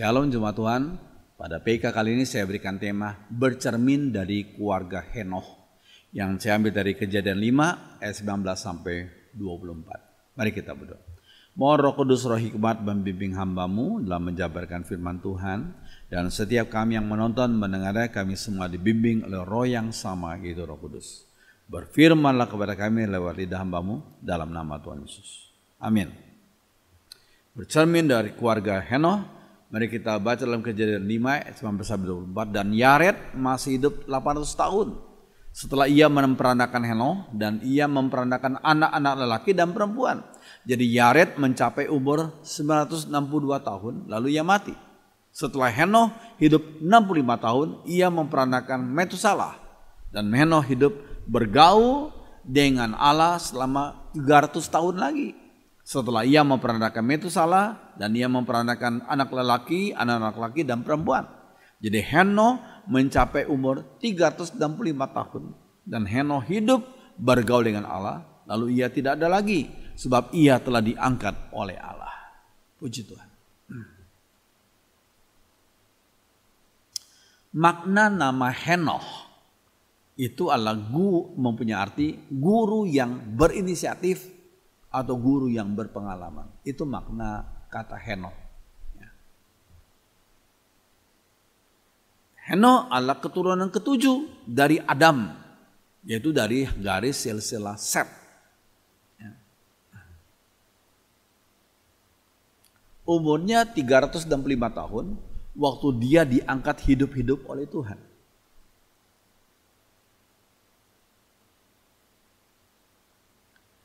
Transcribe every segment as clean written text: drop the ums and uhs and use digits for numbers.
Shalom Jemaat Tuhan, pada PK kali ini saya berikan tema bercermin dari keluarga Henoh yang saya ambil dari Kejadian 5 ayat 19 sampai 24. Mari kita berdoa. Mohon Roh Kudus, Roh hikmat membimbing hamba-Mu dalam menjabarkan firman Tuhan, dan setiap kami yang menonton mendengarnya kami semua dibimbing oleh Roh yang sama, yaitu Roh Kudus. Berfirmanlah kepada kami lewat lidah hamba-Mu dalam nama Tuhan Yesus. Amin. Bercermin dari keluarga Henoh. Mari kita baca dalam Kejadian 5 ayat 19 sampai 24. Dan Yared masih hidup 800 tahun setelah ia memperandakan Henoh, dan ia memperandakan anak-anak lelaki dan perempuan. Jadi Yared mencapai umur 962 tahun lalu ia mati. Setelah Henoh hidup 65 tahun, ia memperandakan Metusalah, dan Henoh hidup bergaul dengan Allah selama 300 tahun lagi. Setelah ia memperandakan Metusalah, dan ia memperandakan anak lelaki dan perempuan. Jadi Henoh mencapai umur 365 tahun, dan Henoh hidup bergaul dengan Allah, lalu ia tidak ada lagi sebab ia telah diangkat oleh Allah. Puji Tuhan. Makna nama Henoh itu adalah mempunyai arti guru yang berinisiatif atau guru yang berpengalaman. Itu makna kata Henoh. Henoh adalah keturunan ketujuh dari Adam, yaitu dari garis silsilah Set. Umurnya 365 tahun waktu dia diangkat hidup-hidup oleh Tuhan.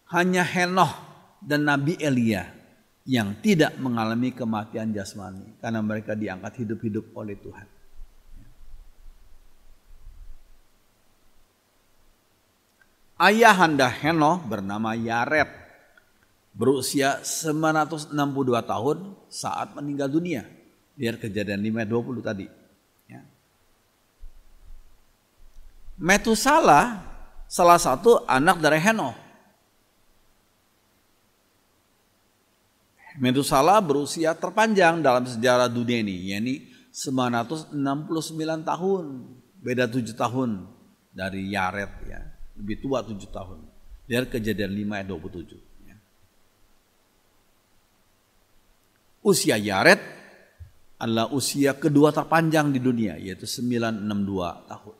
Hanya Henoh dan Nabi Elia yang tidak mengalami kematian jasmani karena mereka diangkat hidup-hidup oleh Tuhan. Ayahanda Henoh bernama Yared, berusia 962 tahun saat meninggal dunia. Lihat Kejadian 5:20 tadi. Metusalah salah satu anak dari Henoh. Metusalah berusia terpanjang dalam sejarah dunia ini, yakni 969 tahun. Beda 7 tahun dari Yared, ya. Lebih tua 7 tahun. Lihat Kejadian 5 ayat 27. Usia Yared adalah usia kedua terpanjang di dunia, yaitu 962 tahun.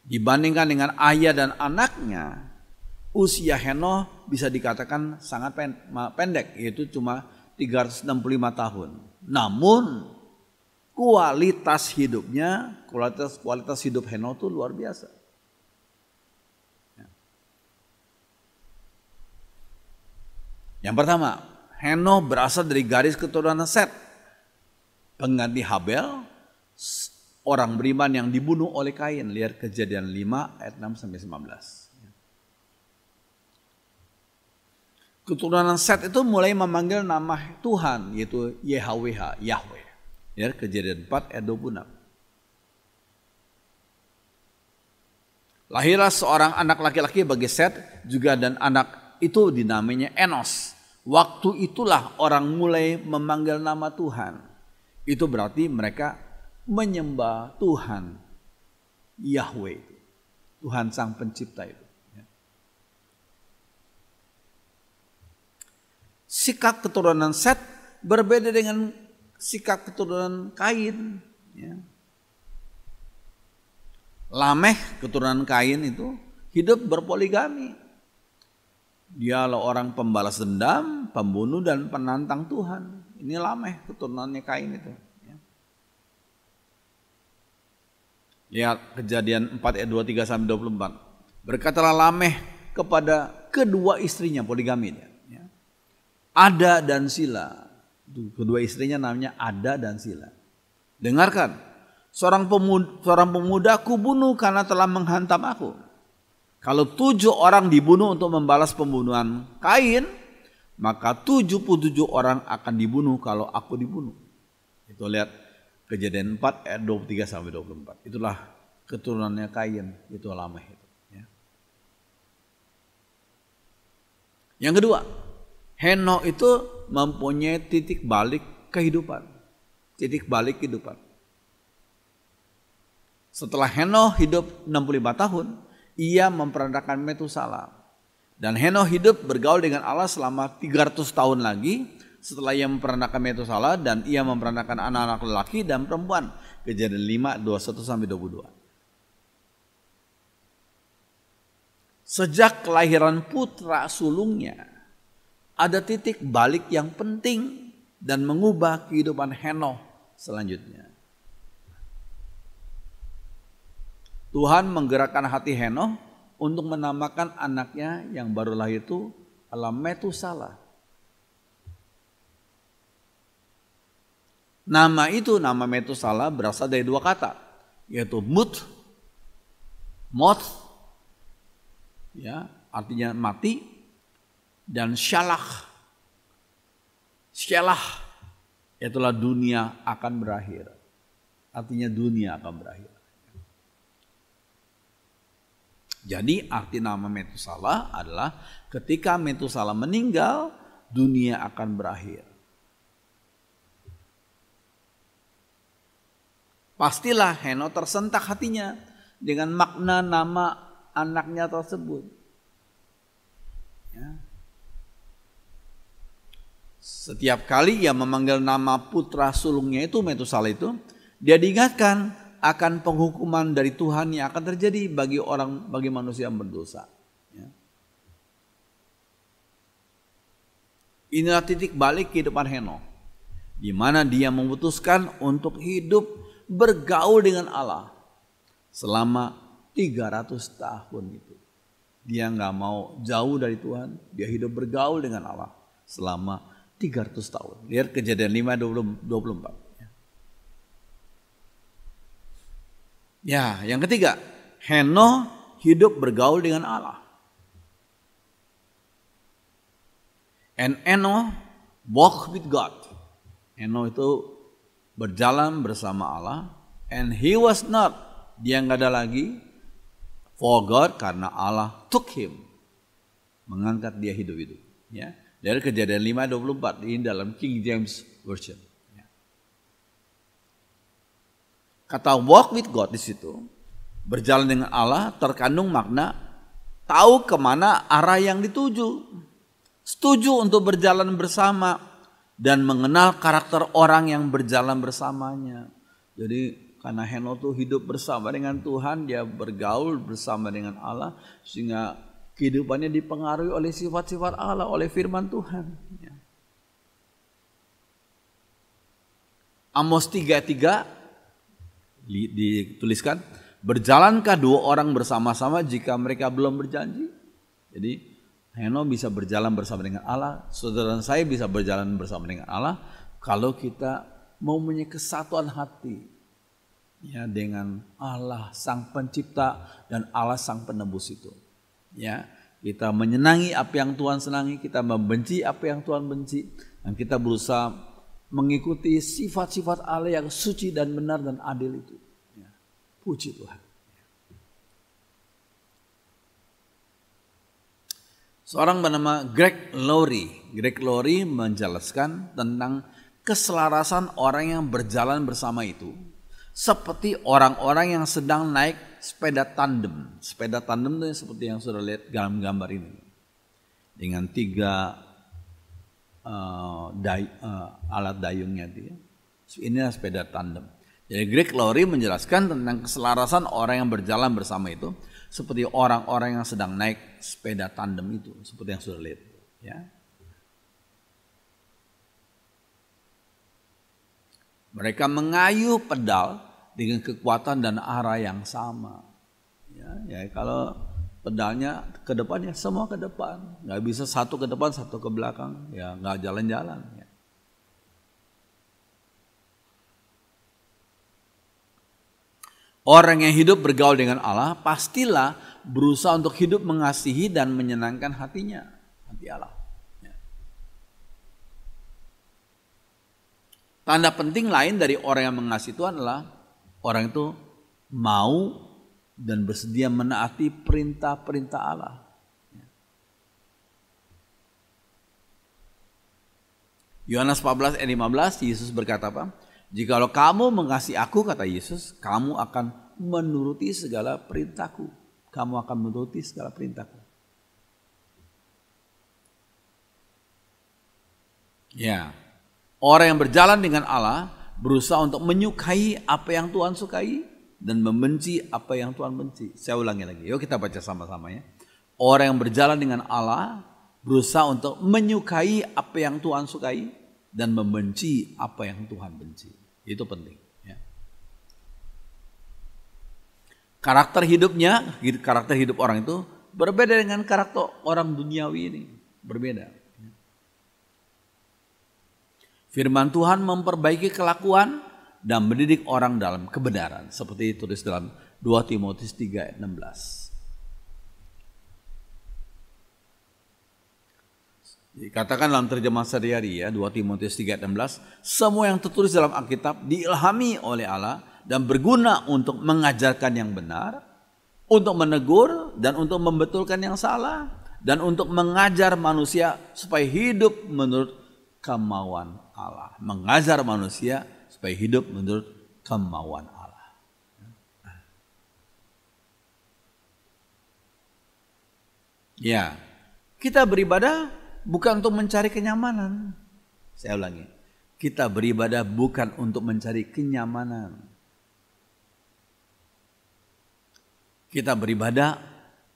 Dibandingkan dengan ayah dan anaknya, usia Henoh bisa dikatakan sangat pendek, yaitu cuma 365 tahun. Namun kualitas hidupnya, kualitas hidup Henoh itu luar biasa. Yang pertama, Henoh berasal dari garis keturunan Set, pengganti Habel, orang beriman yang dibunuh oleh Kain. Lihat Kejadian 5 ayat 6 sampai 19. Keturunan Set itu mulai memanggil nama Tuhan, yaitu YHWH, Yahweh. Ya, Kejadian 4 ayat 26. Lahirlah seorang anak laki-laki bagi Set juga, dan anak itu dinamainya Enos. Waktu itulah orang mulai memanggil nama Tuhan. Itu berarti mereka menyembah Tuhan Yahweh, Tuhan Sang Pencipta itu. Sikap keturunan Set berbeda dengan sikap keturunan Kain. Lameh keturunan Kain itu hidup berpoligami. Dia adalah orang pembalas dendam, pembunuh, dan penantang Tuhan. Ini Lameh keturunannya Kain itu. Lihat Kejadian 4 ayat 23 sampai 24. Berkatalah Lameh kepada kedua istrinya, poligami dia. Ada dan Sila. Kedua istrinya namanya Ada dan Sila. Dengarkan, seorang pemuda aku bunuh karena telah menghantam aku. Kalau 7 orang dibunuh untuk membalas pembunuhan Kain, maka 77 orang akan dibunuh kalau aku dibunuh. Itu lihat Kejadian 4 ayat 23 sampai 24. Itulah keturunannya Kain, itu Lameh. Yang kedua, Henokh itu mempunyai titik balik kehidupan. Titik balik kehidupan. Setelah Henokh hidup 65 tahun, ia memperandakan Metusala. Dan Henokh hidup bergaul dengan Allah selama 300 tahun lagi setelah ia memperandakan Metusala, dan ia memperandakan anak-anak lelaki dan perempuan. Kejadian 5, 21 sampai 22. Sejak kelahiran putra sulungnya, ada titik balik yang penting dan mengubah kehidupan Henokh selanjutnya. Tuhan menggerakkan hati Henokh untuk menamakan anaknya yang baru lahir itu adalah Metusala. Nama itu, nama Metusala berasal dari dua kata, yaitu moth, ya, artinya mati, dan syalah, itulah dunia akan berakhir. Artinya dunia akan berakhir. Jadi arti nama Metusala adalah ketika Metusala meninggal, dunia akan berakhir. Pastilah Henokh tersentak hatinya dengan makna nama anaknya tersebut. Ya. Setiap kali ia memanggil nama putra sulungnya itu, Metusala itu, dia diingatkan akan penghukuman dari Tuhan yang akan terjadi bagi manusia yang berdosa. Ya. Inilah titik balik kehidupan Henokh, di mana dia memutuskan untuk hidup bergaul dengan Allah selama 300 tahun itu. Dia nggak mau jauh dari Tuhan, dia hidup bergaul dengan Allah selama 300 tahun. Lihat Kejadian 5, 24. Ya, yang ketiga, Henokh hidup bergaul dengan Allah. And Henokh walk with God. Henokh itu berjalan bersama Allah. And he was not, dia nggak ada lagi for God, karena Allah took him, mengangkat dia hidup-hidup. Ya, dari Kejadian 5, 24 ini dalam King James Version. Kata walk with God di situ, berjalan dengan Allah, terkandung makna tahu kemana arah yang dituju, setuju untuk berjalan bersama, dan mengenal karakter orang yang berjalan bersamanya. Jadi karena Henokh tuh hidup bersama dengan Tuhan, dia bergaul bersama dengan Allah, sehingga kehidupannya dipengaruhi oleh sifat-sifat Allah, oleh firman Tuhan. Amos 3:3 dituliskan, berjalankah dua orang bersama-sama jika mereka belum berjanji? Jadi Henokh bisa berjalan bersama dengan Allah, saudara dan saya bisa berjalan bersama dengan Allah kalau kita mau mempunyai kesatuan hati, ya, dengan Allah sang pencipta dan Allah sang penebus itu. Ya, kita menyenangi apa yang Tuhan senangi, kita membenci apa yang Tuhan benci, dan kita berusaha mengikuti sifat-sifat Allah yang suci dan benar dan adil itu. Ya, puji Tuhan. Seorang bernama Greg Laurie menjelaskan tentang keselarasan orang yang berjalan bersama itu seperti orang-orang yang sedang naik sepeda tandem. Sepeda tandem itu seperti yang sudah lihat dalam gambar ini, dengan 3 alat dayungnya dia. Inilah sepeda tandem. Jadi Greg Laurie menjelaskan tentang keselarasan orang yang berjalan bersama itu seperti orang-orang yang sedang naik sepeda tandem itu, seperti yang sudah lihat. Ya. Mereka mengayuh pedal dengan kekuatan dan arah yang sama. Ya, kalau pedalnya ke depan, ya semua ke depan. Nggak bisa satu ke depan, satu ke belakang. Ya nggak jalan-jalan. Ya. Orang yang hidup bergaul dengan Allah pastilah berusaha untuk hidup mengasihi dan menyenangkan hatinya, hati Allah. Ya. Tanda penting lain dari orang yang mengasihi Tuhan adalah orang itu mau dan bersedia menaati perintah-perintah Allah. Yohanes 14 ayat 15, Yesus berkata apa? Jikalau kamu mengasihi aku, kata Yesus, kamu akan menuruti segala perintahku. Kamu akan menuruti segala perintahku. Ya, orang yang berjalan dengan Allah berusaha untuk menyukai apa yang Tuhan sukai dan membenci apa yang Tuhan benci. Saya ulangi lagi, yuk kita baca sama-sama ya. Orang yang berjalan dengan Allah berusaha untuk menyukai apa yang Tuhan sukai dan membenci apa yang Tuhan benci. Itu penting. Ya. Karakter hidup orang itu berbeda dengan karakter orang duniawi ini. Berbeda. Firman Tuhan memperbaiki kelakuan dan mendidik orang dalam kebenaran. Seperti ditulis dalam 2 Timotius 3 ayat 16. Dikatakan dalam terjemahan sehari-hari ya, 2 Timotius 3 ayat 16, semua yang tertulis dalam Alkitab diilhami oleh Allah dan berguna untuk mengajarkan yang benar, untuk menegur dan untuk membetulkan yang salah, dan untuk mengajar manusia supaya hidup menurut kemauan Allah. Mengajar manusia supaya hidup menurut kemauan Allah. Ya, kita beribadah bukan untuk mencari kenyamanan. Saya ulangi. Kita beribadah bukan untuk mencari kenyamanan. Kita beribadah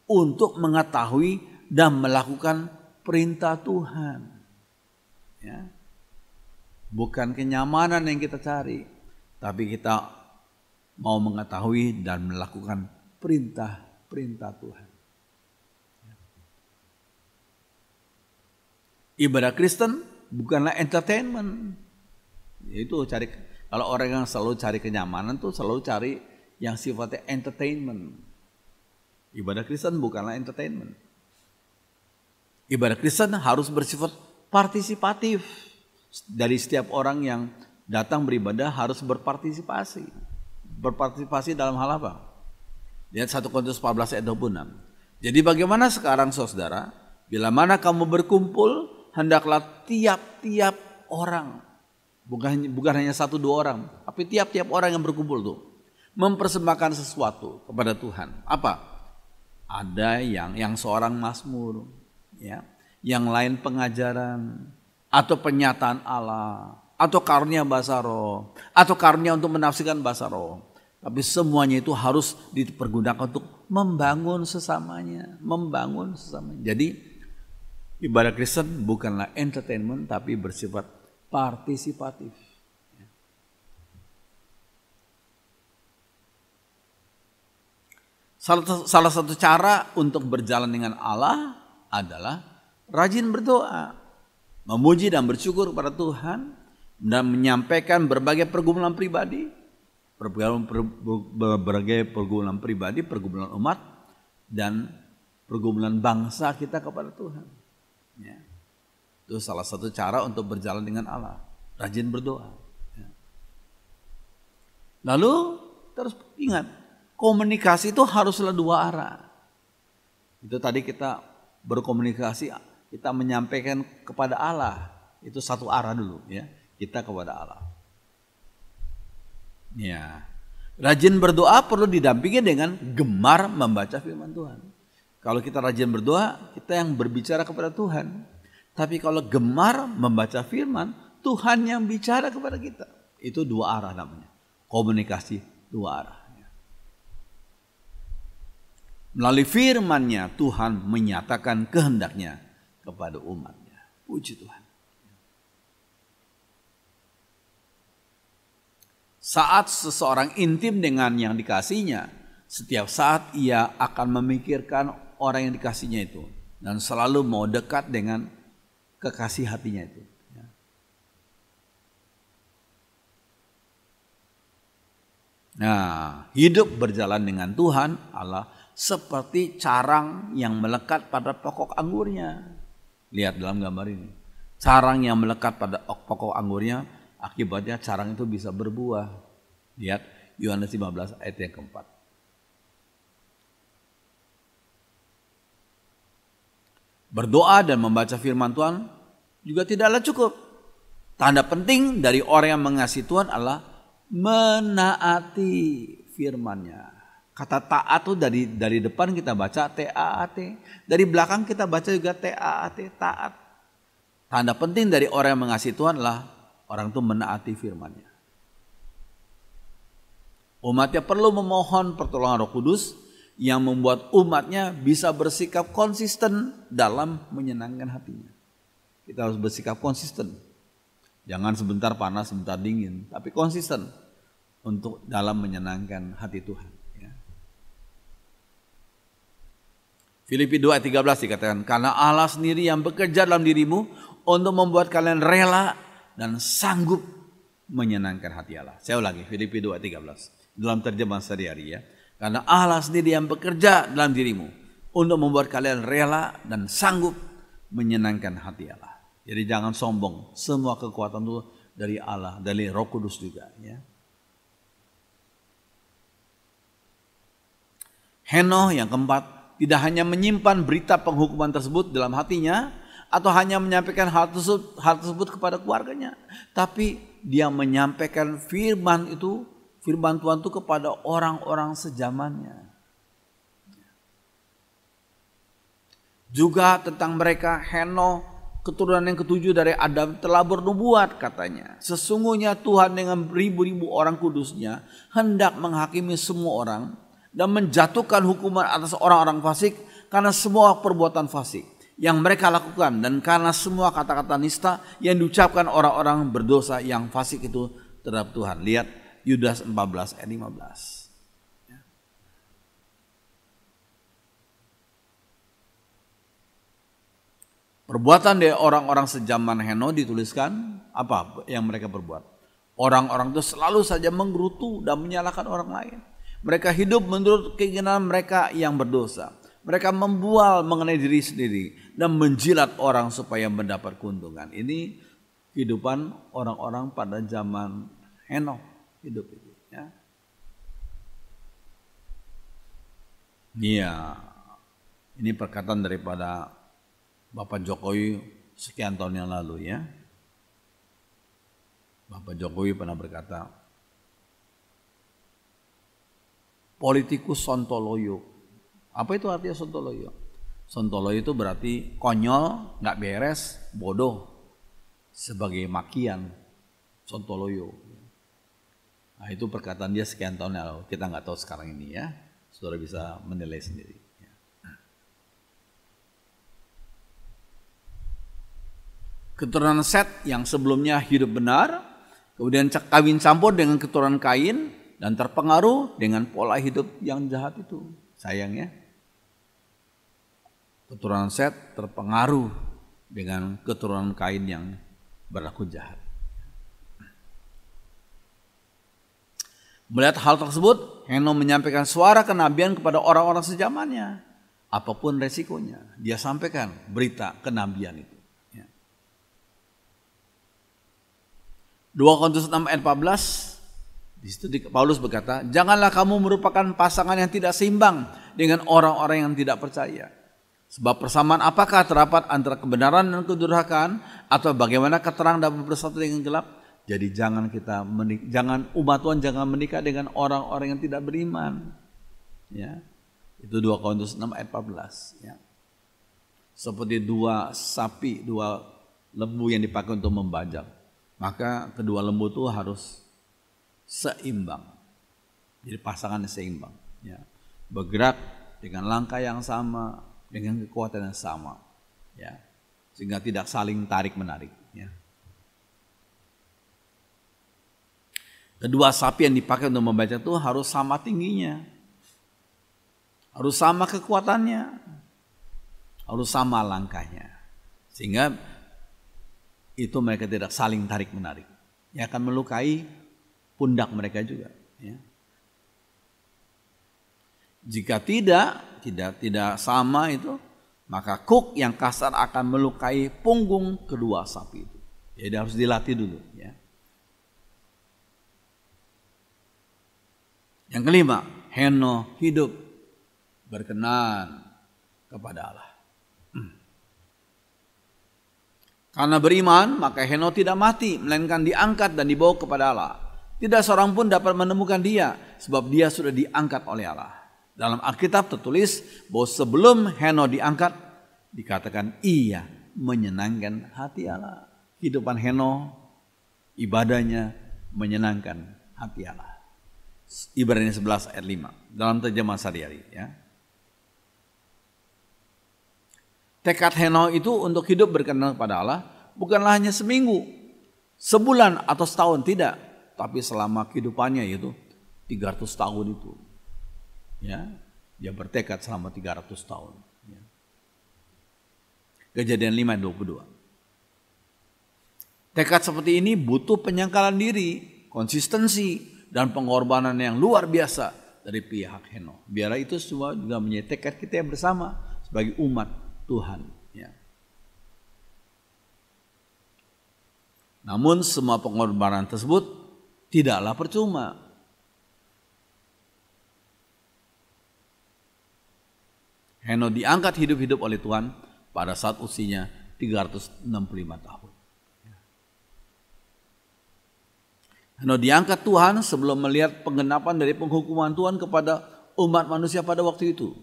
untuk mengetahui dan melakukan perintah Tuhan. Ya. Bukan kenyamanan yang kita cari, tapi kita mau mengetahui dan melakukan perintah-perintah Tuhan. Ibadah Kristen bukanlah entertainment. Itu kalau orang yang selalu cari kenyamanan tuh selalu cari yang sifatnya entertainment. Ibadah Kristen bukanlah entertainment. Ibadah Kristen harus bersifat partisipatif. Dari setiap orang yang datang beribadah harus berpartisipasi. Berpartisipasi dalam hal apa? Lihat 1 Korintus 14 ayat 26. Jadi bagaimana sekarang saudara? Bila mana kamu berkumpul, hendaklah tiap-tiap orang, bukan hanya 1-2 orang, tapi tiap-tiap orang yang berkumpul tuh mempersembahkan sesuatu kepada Tuhan. Apa? Ada yang seorang mazmur, ya, yang lain pengajaran, atau penyataan Allah, atau karunia bahasa roh, atau karunia untuk menafsirkan bahasa roh. Tapi semuanya itu harus dipergunakan untuk membangun sesamanya. Jadi ibadah Kristen bukanlah entertainment tapi bersifat partisipatif. Salah satu cara untuk berjalan dengan Allah adalah rajin berdoa. Memuji dan bersyukur kepada Tuhan dan menyampaikan berbagai pergumulan pribadi, pergumulan umat dan pergumulan bangsa kita kepada Tuhan. Ya. Itu salah satu cara untuk berjalan dengan Allah, rajin berdoa. Ya. Lalu terus ingat, komunikasi itu haruslah 2 arah. Itu tadi kita berkomunikasi. Kita menyampaikan kepada Allah, itu 1 arah dulu ya, kita kepada Allah. Ya. Rajin berdoa perlu didampingi dengan gemar membaca firman Tuhan. Kalau kita rajin berdoa, kita yang berbicara kepada Tuhan. Tapi kalau gemar membaca firman, Tuhan yang bicara kepada kita. Itu 2 arah namanya. Komunikasi 2 arah. Melalui firman-Nya Tuhan menyatakan kehendaknya kepada umatnya. Puji Tuhan. Saat seseorang intim dengan yang dikasihnya, setiap saat ia akan memikirkan orang yang dikasihnya itu dan selalu mau dekat dengan kekasih hatinya itu. Nah, hidup berjalan dengan Tuhan Allah seperti carang yang melekat pada pokok anggurnya. Lihat dalam gambar ini. Carang yang melekat pada pokok anggurnya, akibatnya carang itu bisa berbuah. Lihat Yohanes 15 ayat yang keempat. Berdoa dan membaca firman Tuhan juga tidaklah cukup. Tanda penting dari orang yang mengasihi Tuhan adalah menaati firman-Nya. Kata taat itu dari depan kita baca T-A-A-T. Dari belakang kita baca juga T-A-A-T, taat. Tanda penting dari orang yang mengasihi Tuhan adalah orang itu menaati firman-Nya. Umatnya perlu memohon pertolongan Roh Kudus yang membuat umatnya bisa bersikap konsisten dalam menyenangkan hatinya. Kita harus bersikap konsisten. Jangan sebentar panas, sebentar dingin, tapi konsisten untuk dalam menyenangkan hati Tuhan. Ya. Filipi 2:13 dikatakan, karena Allah sendiri yang bekerja dalam dirimu untuk membuat kalian rela dan sanggup menyenangkan hati Allah. Saya ulangi, Filipi 2:13 dalam terjemahan sehari-hari ya. Karena Allah sendiri yang bekerja dalam dirimu untuk membuat kalian rela dan sanggup menyenangkan hati Allah. Jadi jangan sombong, semua kekuatan itu dari Allah, dari Roh Kudus juga. Ya. Henoh yang keempat, tidak hanya menyimpan berita penghukuman tersebut dalam hatinya, atau hanya menyampaikan hal tersebut kepada keluarganya, tapi dia menyampaikan firman Tuhan itu kepada orang-orang sezamannya. Juga tentang mereka, Henoh keturunan yang ketujuh dari Adam telah bernubuat katanya. Sesungguhnya Tuhan dengan ribu-ribu orang kudusnya hendak menghakimi semua orang dan menjatuhkan hukuman atas orang-orang fasik karena semua perbuatan fasik yang mereka lakukan dan karena semua kata-kata nista yang diucapkan orang-orang berdosa yang fasik itu terhadap Tuhan. Lihat Yudas 14 ayat 15. Perbuatan dari orang-orang sejaman Henoh dituliskan apa yang mereka berbuat. Orang-orang itu selalu saja menggerutu dan menyalahkan orang lain. Mereka hidup menurut keinginan mereka yang berdosa. Mereka membual mengenai diri sendiri dan menjilat orang supaya mendapat keuntungan. Ini kehidupan orang-orang pada zaman Henoh hidup itu. Ya. Iya, ini perkataan daripada Bapak Jokowi sekian tahun yang lalu ya. Bapak Jokowi pernah berkata, politikus sontoloyo. Apa itu artinya sontoloyo? Sontoloyo itu berarti konyol, nggak beres, bodoh. Sebagai makian, sontoloyo. Nah itu perkataan dia sekian tahun yang lalu. Kita nggak tahu sekarang ini ya. Saudara bisa menilai sendiri. Keturunan Set yang sebelumnya hidup benar, kemudian kawin campur dengan keturunan Kain dan terpengaruh dengan pola hidup yang jahat itu. Sayangnya, keturunan Set terpengaruh dengan keturunan Kain yang berlaku jahat. Melihat hal tersebut, Henoh menyampaikan suara kenabian kepada orang-orang sejamannya. Apapun resikonya, dia sampaikan berita kenabian itu. 2 Korintus 6 ayat 14, di situ Paulus berkata, janganlah kamu merupakan pasangan yang tidak seimbang dengan orang-orang yang tidak percaya. Sebab persamaan apakah terdapat antara kebenaran dan kedurhakaan, atau bagaimana keterang dapat bersatu dengan gelap? Jadi jangan umat Tuhan jangan menikah dengan orang-orang yang tidak beriman. Ya, itu 2 Korintus 6 ayat 14. Ya. Seperti dua lembu yang dipakai untuk membajak. Maka kedua lembu itu harus seimbang. Jadi pasangan seimbang. Ya. Bergerak dengan langkah yang sama, dengan kekuatan yang sama. Ya. Sehingga tidak saling tarik-menarik. Ya. Kedua sapi yang dipakai untuk membaca itu harus sama tingginya. Harus sama kekuatannya. Harus sama langkahnya. Sehingga itu mereka tidak saling tarik-menarik. Yang akan melukai pundak mereka juga. Ya. Jika tidak sama itu, maka kuk yang kasar akan melukai punggung kedua sapi itu. Jadi harus dilatih dulu. Ya. Yang kelima, Henoh hidup berkenan kepada Allah. Karena beriman, maka Henokh tidak mati, melainkan diangkat dan dibawa kepada Allah. Tidak seorang pun dapat menemukan dia, sebab dia sudah diangkat oleh Allah. Dalam Alkitab tertulis bahwa sebelum Henokh diangkat, dikatakan ia menyenangkan hati Allah. Kehidupan Henokh, ibadahnya menyenangkan hati Allah. Ibrani 11 ayat 5 dalam terjemahan sehari-hari, ya. Tekad Henokh itu untuk hidup berkenan kepada Allah bukanlah hanya seminggu, sebulan atau setahun, tidak, tapi selama kehidupannya yaitu 300 tahun itu. Ya, dia bertekad selama 300 tahun. Ya. Kejadian 5 ayat 22. Tekad seperti ini butuh penyangkalan diri, konsistensi, dan pengorbanan yang luar biasa dari pihak Henokh. Biarlah itu semua juga menjadi tekad kita yang bersama sebagai umat Tuhan. Ya. Namun semua pengorbanan tersebut tidaklah percuma. Henokh diangkat hidup-hidup oleh Tuhan pada saat usianya 365 tahun. Henokh diangkat Tuhan sebelum melihat penggenapan dari penghukuman Tuhan kepada umat manusia pada waktu itu,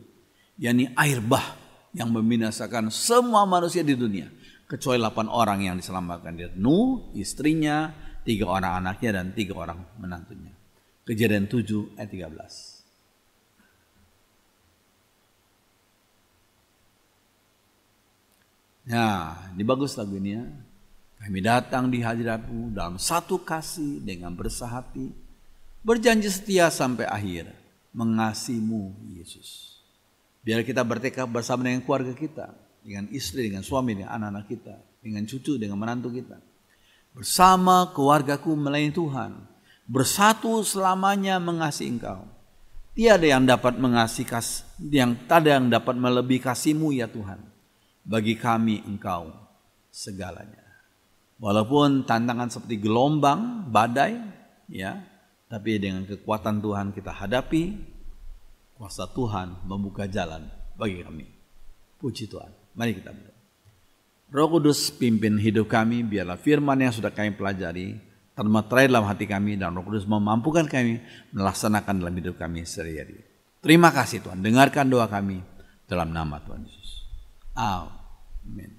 yakni air bah yang membinasakan semua manusia di dunia, kecuali 8 orang yang diselamatkan, yaitu Nuh, istrinya, 3 orang anaknya, dan 3 orang menantunya. Kejadian 7 ayat 13. Nah, ini bagus lagu ini, ya. Kami datang di hadirat-Mu dalam satu kasih dengan bersahati, berjanji setia sampai akhir, mengasihi-Mu Yesus. Biar kita bertekad bersama dengan keluarga kita, dengan istri, dengan suami, dengan anak-anak kita, dengan cucu, dengan menantu kita. Bersama keluargaku melayani Tuhan, bersatu selamanya mengasihi Engkau. Tiada yang dapat mengasihi yang dapat melebihi kasih-Mu ya Tuhan. Bagi kami Engkau segalanya. Walaupun tantangan seperti gelombang, badai, ya, tapi dengan kekuatan Tuhan kita hadapi, kuasa Tuhan membuka jalan bagi kami. Puji Tuhan. Mari kita berdoa. Roh Kudus pimpin hidup kami, biarlah firman yang sudah kami pelajari termeterai dalam hati kami, dan Roh Kudus memampukan kami melaksanakan dalam hidup kami sehari-hari. Terima kasih Tuhan, dengarkan doa kami dalam nama Tuhan Yesus. Amin.